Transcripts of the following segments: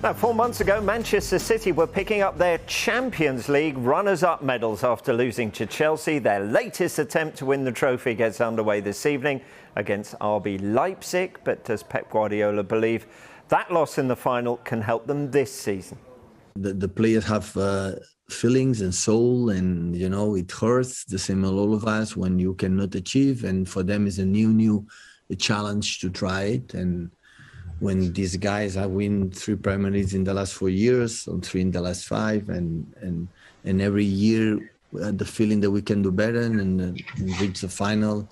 Now, 4 months ago, Manchester City were picking up their Champions League runners-up medals after losing to Chelsea. Their latest attempt to win the trophy gets underway this evening against RB Leipzig. But does Pep Guardiola believe that loss in the final can help them this season? The players have feelings and soul, and it hurts the same as all of us when you cannot achieve. And for them, it's a new challenge to try it. And when these guys have won 3 Premier Leagues in the last 4 years, or 3 in the last 5, and every year we had the feeling that we can do better and reach the final,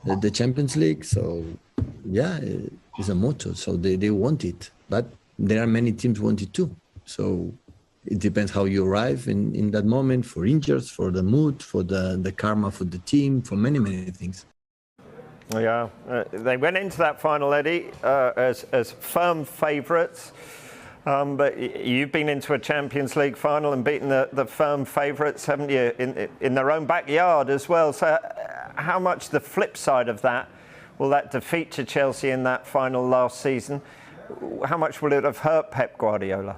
the Champions League. So yeah, it's a motto. So they want it, but there are many teams want it too. So it depends how you arrive in that moment, for injuries, for the mood, for the karma for the team, for many things. Yeah, they went into that final, Eddie, as firm favourites. But you've been into a Champions League final and beaten the firm favourites, haven't you, in their own backyard as well? So how much the flip side of that, will that defeat to Chelsea in that final last season, how much will it have hurt Pep Guardiola?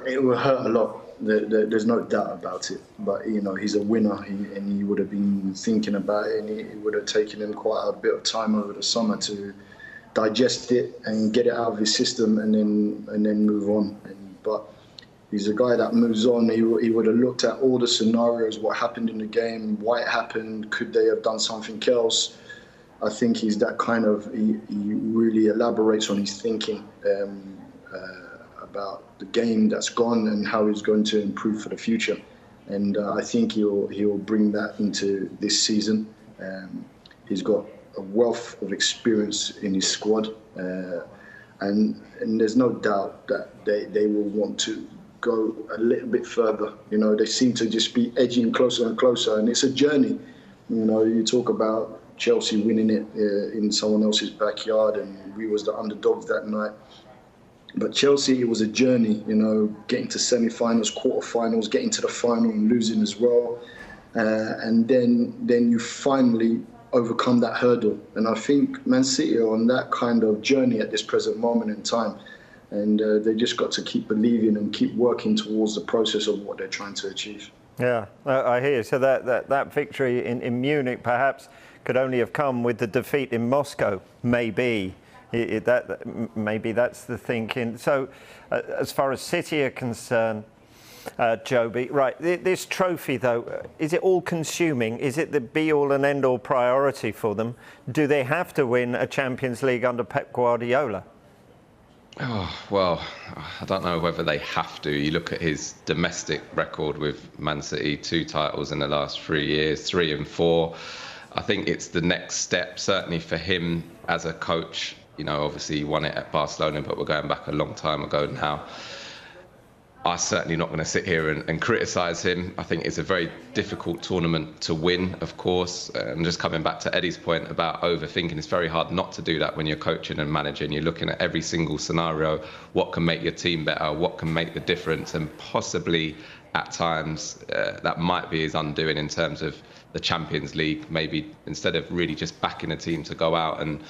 It will hurt a lot. There's no doubt about it. But he's a winner, and he would have been thinking about it, and it would have taken him quite a bit of time over the summer to digest it and get it out of his system, and then move on. But he's a guy that moves on. He would have looked at all the scenarios, what happened in the game, why it happened, could they have done something else. I think he's that kind of. He really elaborates on his thinking. About the game that's gone and how he's going to improve for the future, and I think he'll bring that into this season. He's got a wealth of experience in his squad, and there's no doubt that they will want to go a little bit further. They seem to just be edging closer and closer, and it's a journey. You talk about Chelsea winning it in someone else's backyard, and we was the underdogs that night. But Chelsea, it was a journey, getting to semi-finals, quarter-finals, getting to the final and losing as well. And then you finally overcome that hurdle. And I think Man City are on that kind of journey at this present moment in time. And they just got to keep believing and keep working towards the process of what they're trying to achieve. Yeah, I hear you. So that victory in Munich perhaps could only have come with the defeat in Moscow, maybe. Maybe that's the thinking. So, as far as City are concerned, Joby, right, this trophy, though, is it all-consuming? Is it the be-all and end-all priority for them? Do they have to win a Champions League under Pep Guardiola? Oh, well, I don't know whether they have to. You look at his domestic record with Man City, 2 titles in the last 3 years, 3 and 4. I think it's the next step, certainly for him as a coach. Obviously he won it at Barcelona, but we're going back a long time ago now. I'm certainly not going to sit here and criticise him. I think it's a very difficult tournament to win, of course. And just coming back to Eddie's point about overthinking, it's very hard not to do that when you're coaching and managing. You're looking at every single scenario, what can make your team better, what can make the difference, and possibly at times that might be his undoing in terms of the Champions League. Maybe instead of really just backing a team to go out and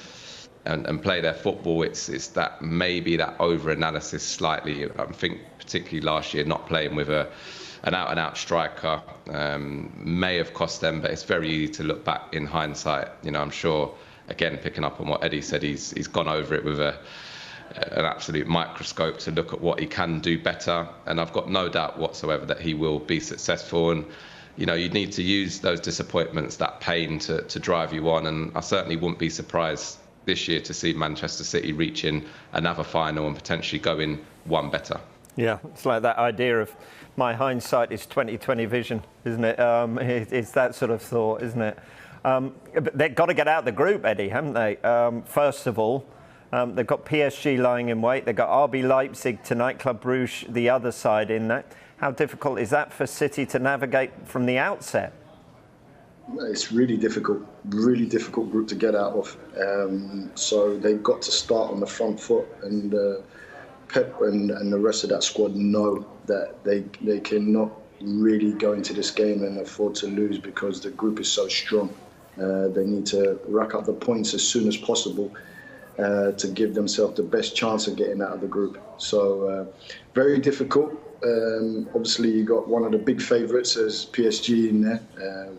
play their football, it's that maybe that over-analysis slightly. I think particularly last year, not playing with an out-and-out striker may have cost them, but it's very easy to look back in hindsight. I'm sure, again, picking up on what Eddie said, he's gone over it with an absolute microscope to look at what he can do better, and I've got no doubt whatsoever that he will be successful. And you need to use those disappointments, that pain, to drive you on, and I certainly wouldn't be surprised this year to see Manchester City reaching another final and potentially going one better. Yeah, it's like that idea of my hindsight is 20/20 vision, isn't it? It's that sort of thought, isn't it? But they've got to get out of the group, Eddie, haven't they? First of all, they've got PSG lying in wait. They've got RB Leipzig tonight, Club Brugge the other side in that. How difficult is that for City to navigate from the outset? It's really difficult group to get out of. So they've got to start on the front foot, and Pep and the rest of that squad know that they cannot really go into this game and afford to lose because the group is so strong. They need to rack up the points as soon as possible. to give themselves the best chance of getting out of the group. So very difficult. Obviously, you got one of the big favourites as PSG in there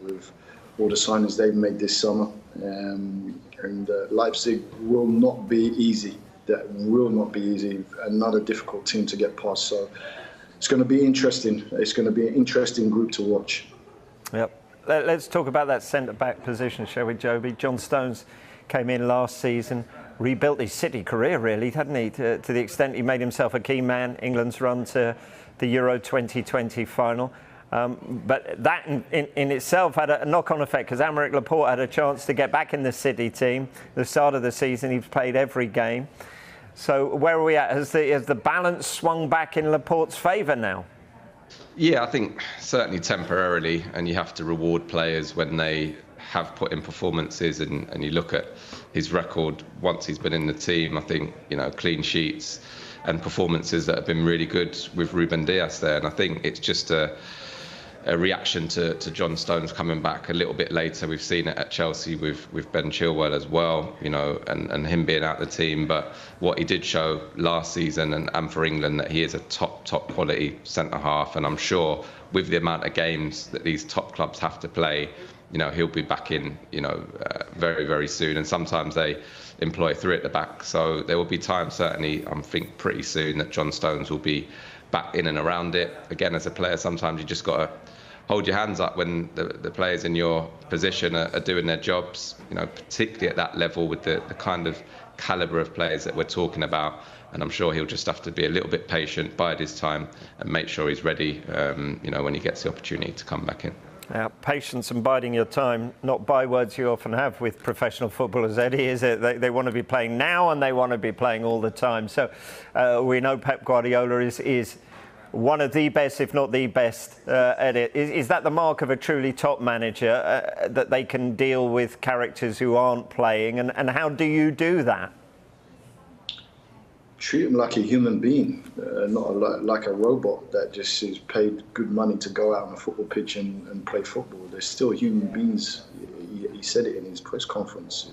with all the signings they've made this summer. And Leipzig will not be easy. That will not be easy. Another difficult team to get past. So it's going to be interesting. It's going to be an interesting group to watch. Yep. Let's talk about that centre-back position, shall we, Jobi? John Stones came in last season, rebuilt his City career, really, hadn't he? To the extent he made himself a key man, England's run to the Euro 2020 final. But that in itself had a knock-on effect because Aymeric Laporte had a chance to get back in the City team. The start of the season, he's played every game. So where are we at? Has the balance swung back in Laporte's favour now? Yeah, I think certainly temporarily, and you have to reward players when they have put in performances, and you look at his record once he's been in the team. I think, clean sheets and performances that have been really good with Ruben Dias there, and I think it's just a reaction to John Stones coming back a little bit later. We've seen it at Chelsea with Ben Chilwell as well, and him being out of the team. But what he did show last season and for England, that he is a top quality centre-half. And I'm sure with the amount of games that these top clubs have to play, he'll be back in, very, very soon. And sometimes they employ three at the back. So there will be time, certainly, I think pretty soon, that John Stones will be back in and around it. Again, as a player, sometimes you just got to hold your hands up when the players in your position are doing their jobs, particularly at that level with the kind of calibre of players that we're talking about. And I'm sure he'll just have to be a little bit patient, bide his time, and make sure he's ready, when he gets the opportunity to come back in. Patience and biding your time, not bywords you often have with professional footballers, Eddie, is it? They want to be playing now and they want to be playing all the time. So we know Pep Guardiola is one of the best, if not the best, at it. Is that the mark of a truly top manager, that they can deal with characters who aren't playing? And how do you do that? Treat them like a human being, not like a robot that just is paid good money to go out on a football pitch and play football. They're still human beings. He said it in his press conference.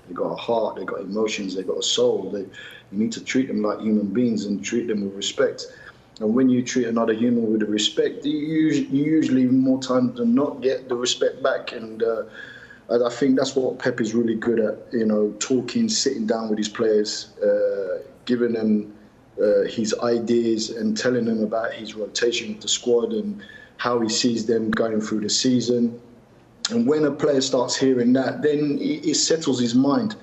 They've got a heart, they've got emotions, they've got a soul. You need to treat them like human beings and treat them with respect. And when you treat another human with respect, you usually more times than not get the respect back. And I think that's what Pep is really good at, talking, sitting down with his players, giving them his ideas and telling them about his rotation with the squad and how he sees them going through the season. And when a player starts hearing that, then it settles his mind.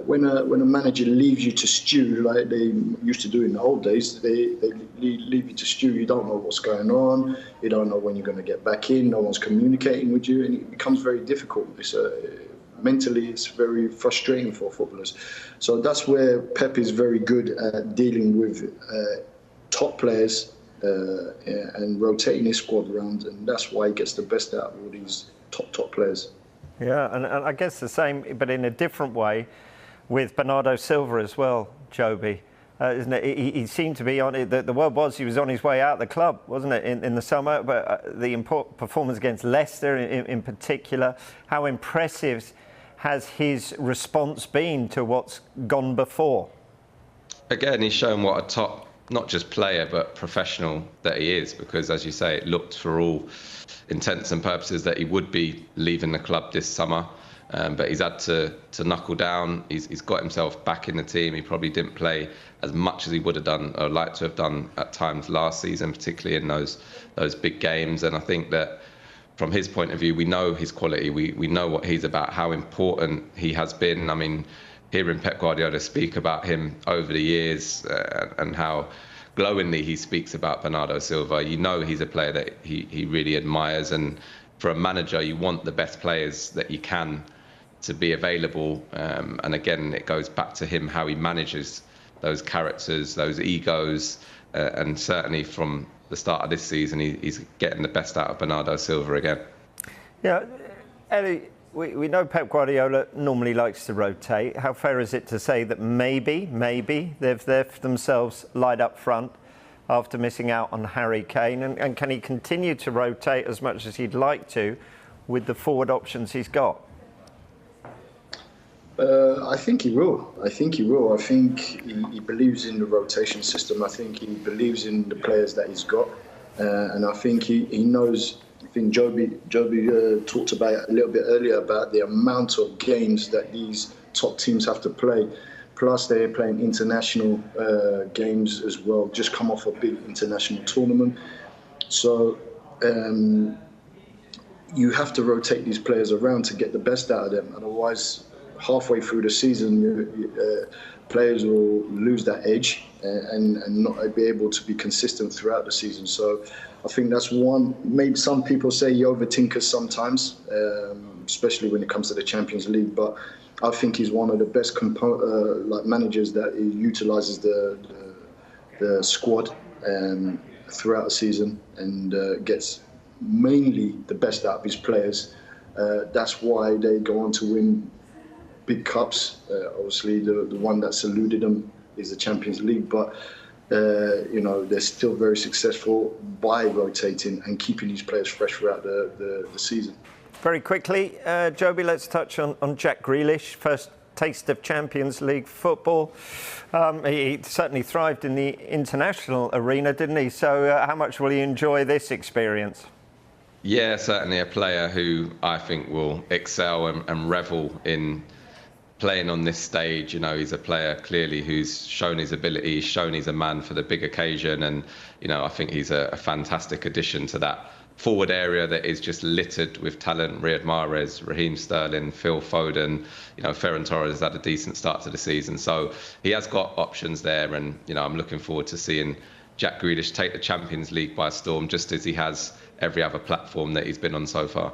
When a manager leaves you to stew, like they used to do in the old days, they leave you to stew. You don't know what's going on. You don't know when you're going to get back in. No one's communicating with you, and it becomes very difficult. Mentally, it's very frustrating for footballers. So that's where Pep is very good at dealing with top players and rotating his squad around, and that's why he gets the best out of all these top players. Yeah, and I guess the same, but in a different way, with Bernardo Silva as well, Jobi, isn't it? He seemed to be on it. The word was he was on his way out of the club, wasn't it, in the summer? But the important performance against Leicester in particular, how impressive has his response been to what's gone before? Again, he's shown what a top, not just player, but professional that he is, because, as you say, it looked for all intents and purposes that he would be leaving the club this summer, but he's had to knuckle down. He's got himself back in the team. He probably didn't play as much as he would have done or like to have done at times last season, particularly in those big games. And I think that from his point of view, we know his quality. We know what he's about, how important he has been. I mean, hearing Pep Guardiola speak about him over the years and how glowingly he speaks about Bernardo Silva, he's a player that he really admires. And for a manager, you want the best players that you can to be available. And again, it goes back to him, how he manages those characters, those egos. And certainly from the start of this season, he's getting the best out of Bernardo Silva again. Yeah, Eddie, we know Pep Guardiola normally likes to rotate. How fair is it to say that maybe they've left themselves light up front after missing out on Harry Kane? And can he continue to rotate as much as he'd like to with the forward options he's got? I think he will. I think he believes in the rotation system. I think he believes in the players that he's got, and I think he knows. I think Jobi talked about it a little bit earlier about the amount of games that these top teams have to play. Plus, they're playing international games as well. Just come off a big international tournament, so you have to rotate these players around to get the best out of them. Otherwise, halfway through the season, players will lose that edge and not be able to be consistent throughout the season. So I think that's one. Maybe some people say he overtinkers sometimes, especially when it comes to the Champions League. But I think he's one of the best managers that he utilises the squad throughout the season and gets mainly the best out of his players. That's why they go on to win big cups. Obviously, the one that's eluded them is the Champions League, but they're still very successful by rotating and keeping these players fresh throughout the season. Very quickly, Jobi, let's touch on Jack Grealish. First taste of Champions League football. He certainly thrived in the international arena, didn't he? So how much will he enjoy this experience? Yeah, certainly a player who I think will excel and revel in playing on this stage. He's a player clearly who's shown his ability, shown he's a man for the big occasion, and I think he's a fantastic addition to that forward area that is just littered with talent. Riyad Mahrez, Raheem Sterling, Phil Foden, Ferran Torres has had a decent start to the season, so he has got options there, and I'm looking forward to seeing Jack Grealish take the Champions League by storm, just as he has every other platform that he's been on so far.